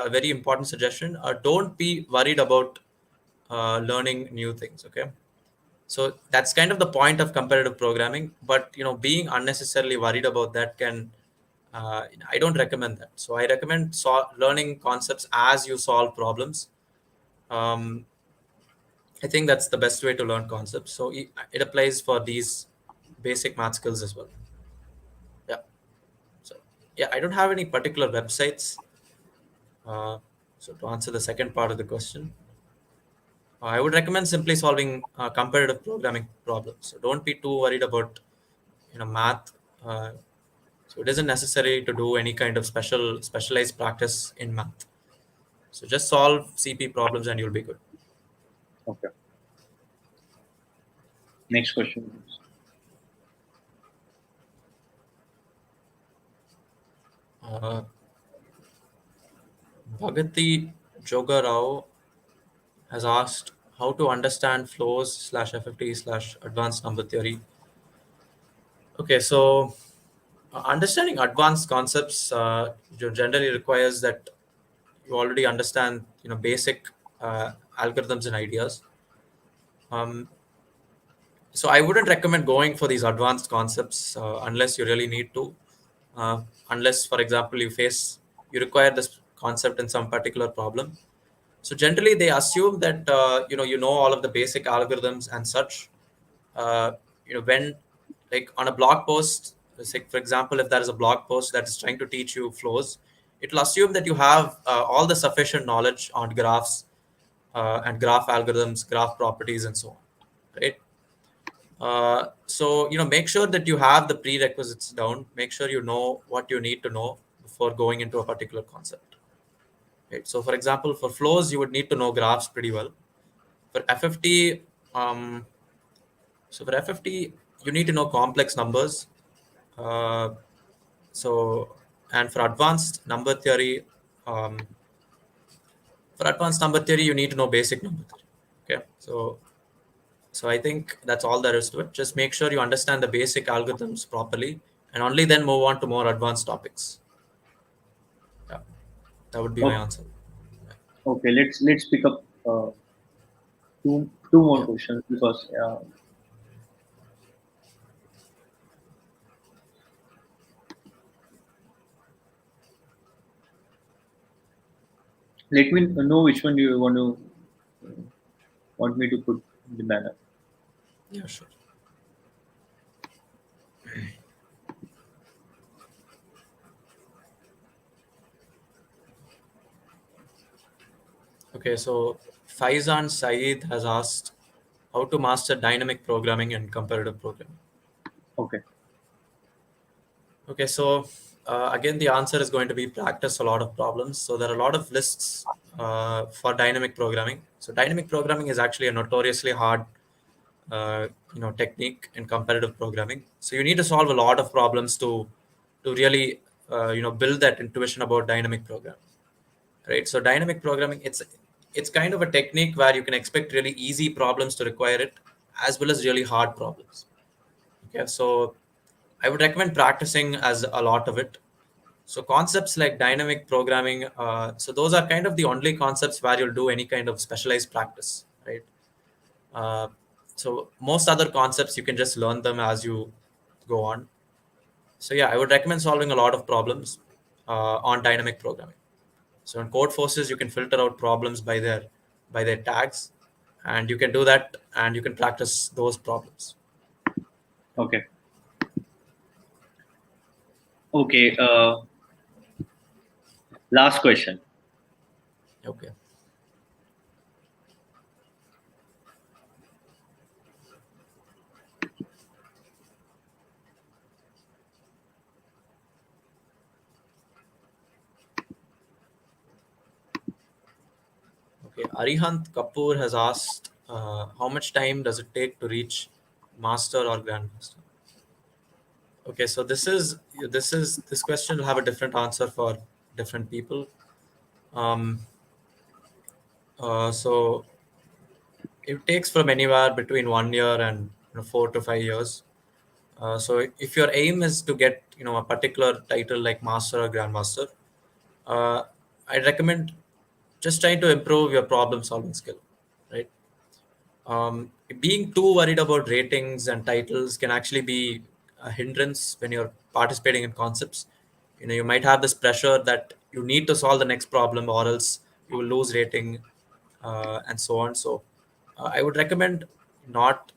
very important suggestion. Don't be worried about learning new things. Okay, so that's kind of the point of competitive programming. But being unnecessarily worried about that can I don't recommend that. So I recommend learning concepts as you solve problems. um, I think that's the best way to learn concepts. So it applies for these basic math skills as well. Yeah. So yeah, I don't have any particular websites. So to answer the second part of the question, I would recommend simply solving competitive programming problems. So don't be too worried about math. Uh, so it isn't necessary to do any kind of specialized practice in math. So just solve CP problems and you'll be good. Okay. Next question. Uh, Bhagati Jogarao has asked how to understand flows / FFT / advanced number theory. Okay, so understanding advanced concepts generally requires that you already understand basic algorithms and ideas. Um, so I wouldn't recommend going for these advanced concepts unless you really need to. Unless, for example, you require this concept in some particular problem. So generally, they assume that you know all of the basic algorithms and such. Uh, when like on a blog post, say for example, if there is a blog post that is trying to teach you flows, it will assume that you have all the sufficient knowledge on graphs and graph algorithms, graph properties, and so on, right? So make sure that you have the prerequisites down. Make sure you know what you need to know before going into a particular concept. Right. So for example, for flows, you would need to know graphs pretty well. For FFT, you need to know complex numbers. Uh, so and um, for advanced number theory, you need to know basic number theory. Okay. So I think that's all there is to it. Just make sure you understand the basic algorithms properly, and only then move on to more advanced topics. Yeah, that would be my Okay. answer. Okay. Let's pick up two more Yeah. questions because let me know which one you want me to put in the banner. Yeah, sure. Okay, so Faizan Saeed has asked how to master dynamic programming and comparative programming. Okay. Okay, so again, the answer is going to be practice a lot of problems. So there are a lot of lists for dynamic programming. So dynamic programming is actually a notoriously hard, technique in competitive programming. So you need to solve a lot of problems to really, build that intuition about dynamic programming, right? So dynamic programming, it's kind of a technique where you can expect really easy problems to require it, as well as really hard problems. Okay, so I would recommend practicing as a lot of it. So concepts like dynamic programming, so those are kind of the only concepts where you'll do any kind of specialized practice, right? Uh, so most other concepts you can just learn them as you go on. So yeah, I would recommend solving a lot of problems on dynamic programming. So in Codeforces, you can filter out problems by their tags, and you can do that, and you can practice those problems. Okay. Okay. Last question. Okay. Okay. Arihant Kapoor has asked, how much time does it take to reach master or grandmaster? Okay, so this question will have a different answer for different people. So it takes from anywhere between 1 year and 4 to 5 years. So if your aim is to get a particular title like master or grandmaster, uh, I recommend just trying to improve your problem solving skill, right? Being too worried about ratings and titles can actually be a hindrance when you're participating in concepts. You might have this pressure that you need to solve the next problem or else you will lose rating, and so on. So I would recommend not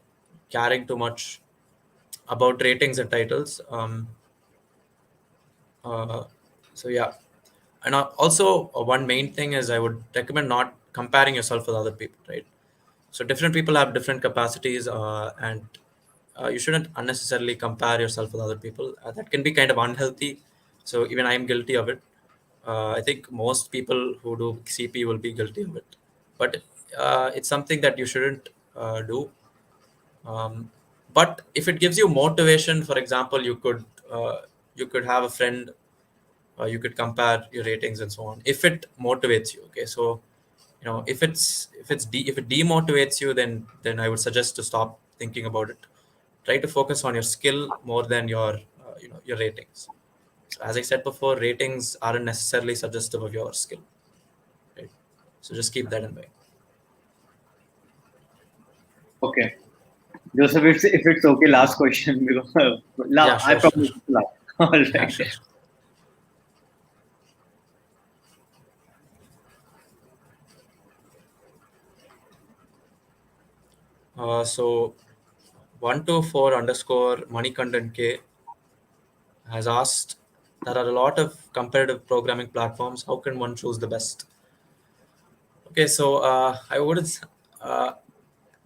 caring too much about ratings and titles. Uh, so yeah, and also one main thing is I would recommend not comparing yourself with other people, right? So different people have different capacities, and you shouldn't unnecessarily compare yourself with other people. That can be kind of unhealthy. So even I'm guilty of it. I think most people who do CP will be guilty of it, but it's something that you shouldn't do. um, but if it gives you motivation, for example, you could have a friend, you could compare your ratings and so on if it motivates you. Okay, so if it demotivates you, then I would suggest to stop thinking about it. Try to focus on your skill more than your ratings. So as I said before, ratings aren't necessarily suggestive of your skill, right? So just keep that in mind. Okay. Joseph, if it's okay, last question. Because, Yeah, I sure, sure. promise. Last. All Yeah, right. sure. So 124 underscore money content K has asked, there are a lot of competitive programming platforms. How can one choose the best? Okay, so I wouldn't. Uh,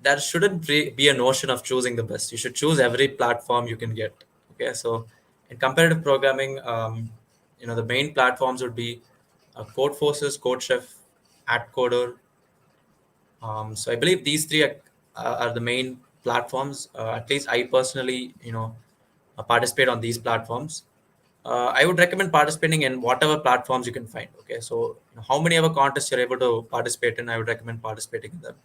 there shouldn't be a notion of choosing the best. You should choose every platform you can get. Okay, so in competitive programming, the main platforms would be Codeforces, CodeChef, AtCoder. So I believe these three are the main platforms. At least I personally, participate on these platforms. I would recommend participating in whatever platforms you can find. Okay, so how many ever contests you're able to participate in, I would recommend participating in them.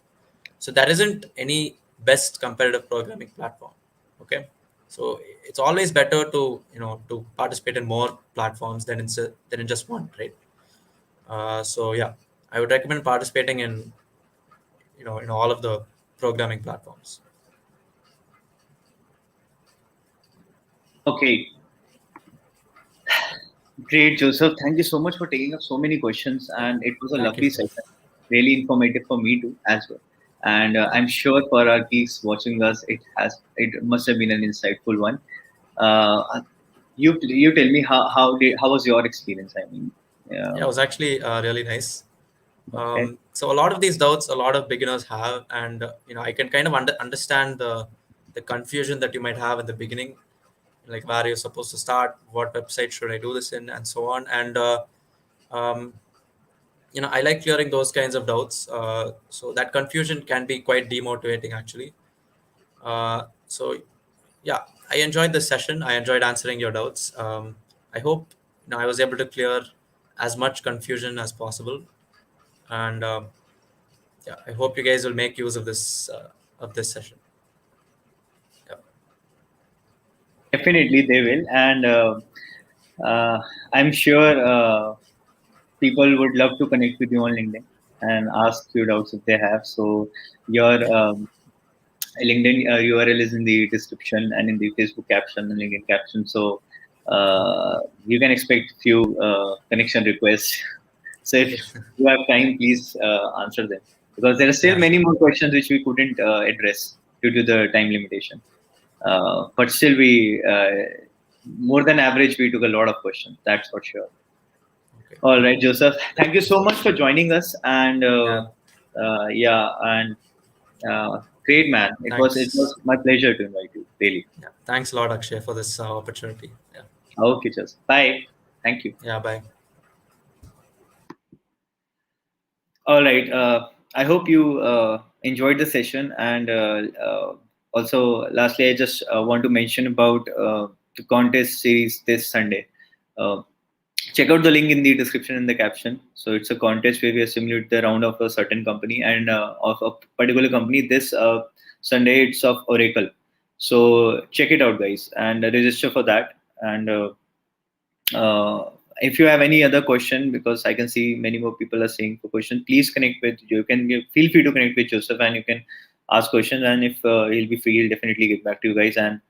So there isn't any best competitive programming platform. Okay, so it's always better to participate in more platforms than in just one, right? So yeah, I would recommend participating in all of the programming platforms. Okay. Great, Joseph. Thank you so much for taking up so many questions, and it was a Thank you. lovely session. Really informative for me too, as well. And I'm sure for our geeks watching us, it must have been an insightful one. You tell me how was your experience? I mean, Yeah, it was actually really nice. okay. So a lot of these doubts, a lot of beginners have, and I can kind of understand the confusion that you might have in the beginning, like where you're supposed to start, what website should I do this in, and so on. And um, I like clearing those kinds of doubts. So that confusion can be quite demotivating, actually. So yeah, I enjoyed this session. I enjoyed answering your doubts. I hope I was able to clear as much confusion as possible, and yeah, I hope you guys will make use of this session. Yeah. Definitely, they will, and uh, I'm sure people would love to connect with you on LinkedIn and ask few doubts if they have. So your Yeah. LinkedIn URL is in the description and in the Facebook caption and LinkedIn caption. So you can expect few connection requests. So if Okay. you have time, please answer them, because there are still Yeah, many sure. more questions which we couldn't address due to the time limitation. But still, we more than average, we took a lot of questions. That's for sure. Okay. All right, Joseph. Thank you so much for joining us. And Yeah. yeah, and great man. It was Thanks. my pleasure to invite you. Really. Yeah. Thanks a lot, Akshay, for this opportunity. Yeah. Okay, Joseph. Bye. Thank you. Yeah. Bye. All right. I hope you enjoyed the session. And also, lastly, I just want to mention about contest series this Sunday. Check out the link in the description in the caption. So it's a contest where we simulate the round of a certain company and of a particular company. This Sunday it's of Oracle. So check it out, guys, and register for that. And if you have any other question, because I can see many more people are saying for question, please connect with, you can feel free to connect with Joseph and you can ask questions, and if he'll be free, he'll definitely get back to you guys. And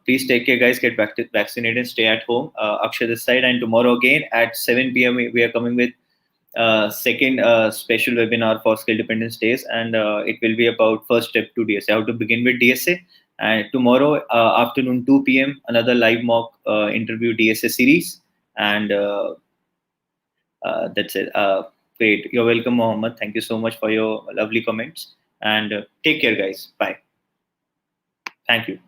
please take care, guys, get vaccinated, stay at home. Akshay this side, and tomorrow again at 7 p.m. we are coming with second special webinar for skill dependence days, and it will be about first step to DSA, how to begin with DSA. And tomorrow afternoon 2 p.m. another live mock interview DSA series, and that's it. Great, you're welcome, Mohammed. Thank you so much for your lovely comments, and take care, guys. Bye. Thank you.